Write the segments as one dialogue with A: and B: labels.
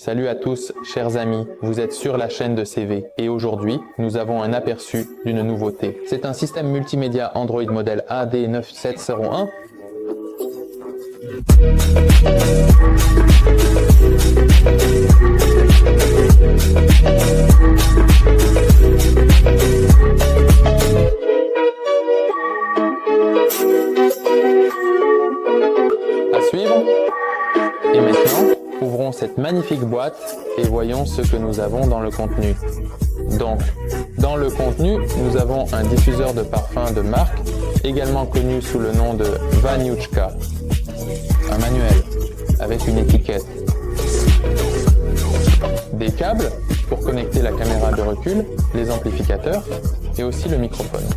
A: Salut à tous, chers amis, vous êtes sur la chaîne de CV et aujourd'hui, nous avons un aperçu d'une nouveauté. C'est un système multimédia Android modèle AD9701. À suivre. Et maintenant, ouvrons cette magnifique boîte et voyons ce que nous avons dans le contenu. Donc, dans le contenu, nous avons un diffuseur de parfum de marque, également connu sous le nom de Vaniuchka, un manuel avec une étiquette, des câbles pour connecter la caméra de recul, les amplificateurs et aussi le microphone,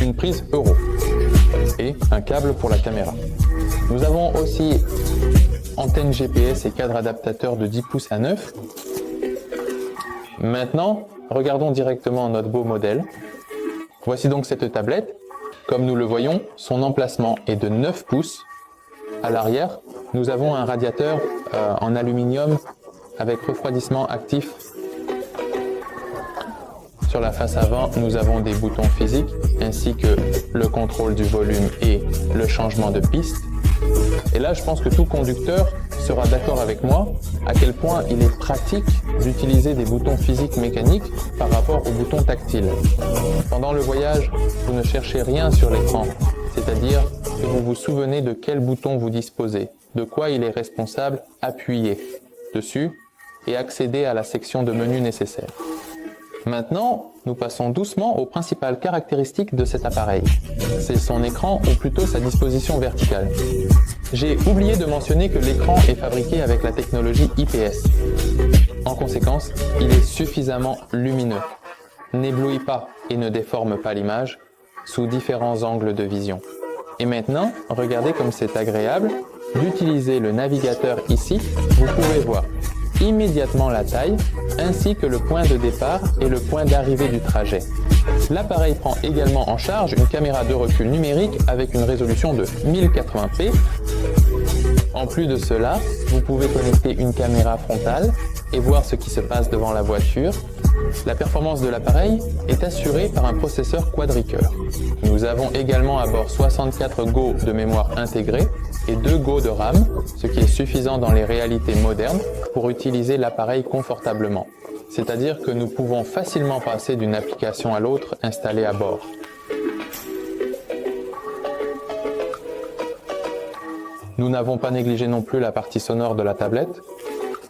A: une prise Euro et un câble pour la caméra. Nous avons aussi antenne GPS et cadre adaptateur de 10 pouces à 9. Maintenant, regardons directement notre beau modèle. Voici donc cette tablette. Comme nous le voyons, son emplacement est de 9 pouces. À l'arrière, nous avons un radiateur en aluminium avec refroidissement actif. Sur la face avant, nous avons des boutons physiques ainsi que le contrôle du volume et le changement de piste. Et là, je pense que tout conducteur sera d'accord avec moi à quel point il est pratique d'utiliser des boutons physiques mécaniques par rapport aux boutons tactiles. Pendant le voyage, vous ne cherchez rien sur l'écran, c'est-à-dire que vous vous souvenez de quel bouton vous disposez, de quoi il est responsable, appuyez dessus et accéder à la section de menu nécessaire. Maintenant, nous passons doucement aux principales caractéristiques de cet appareil. C'est son écran ou plutôt sa disposition verticale. J'ai oublié de mentionner que l'écran est fabriqué avec la technologie IPS. En conséquence, il est suffisamment lumineux, n'éblouit pas et ne déforme pas l'image sous différents angles de vision. Et maintenant, regardez comme c'est agréable d'utiliser le navigateur ici. Vous pouvez voir immédiatement la taille ainsi que le point de départ et le point d'arrivée du trajet. L'appareil prend également en charge une caméra de recul numérique avec une résolution de 1080p. En plus de cela, vous pouvez connecter une caméra frontale et voir ce qui se passe devant la voiture. La performance de l'appareil est assurée par un processeur quadricœur. Nous avons également à bord 64 Go de mémoire intégrée et 2 Go de RAM, ce qui est suffisant dans les réalités modernes pour utiliser l'appareil confortablement. C'est-à-dire que nous pouvons facilement passer d'une application à l'autre installée à bord. Nous n'avons pas négligé non plus la partie sonore de la tablette.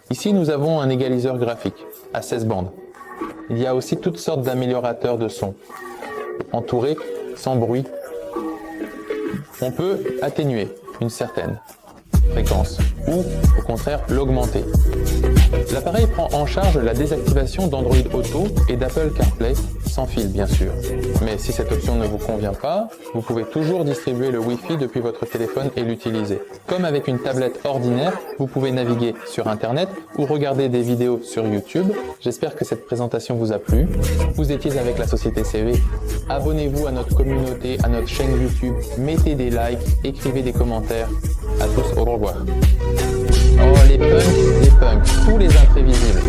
A: Ici, nous avons un égaliseur graphique à 16 bandes. Il y a aussi toutes sortes d'améliorateurs de son, entourés sans bruit. On peut atténuer une certaine fréquence ou au contraire l'augmenter. L'appareil prend en charge la désactivation d'Android Auto et d'Apple CarPlay sans fil bien sûr. Mais si cette option ne vous convient pas, vous pouvez toujours distribuer le Wi-Fi depuis votre téléphone et l'utiliser. Comme avec une tablette ordinaire, vous pouvez naviguer sur Internet ou regarder des vidéos sur YouTube. J'espère que cette présentation vous a plu. Vous étiez avec la société CV. Abonnez-vous à notre communauté, à notre chaîne YouTube, mettez des likes, écrivez des commentaires. À tous, au revoir. Oh les punks, tous les imprévisibles.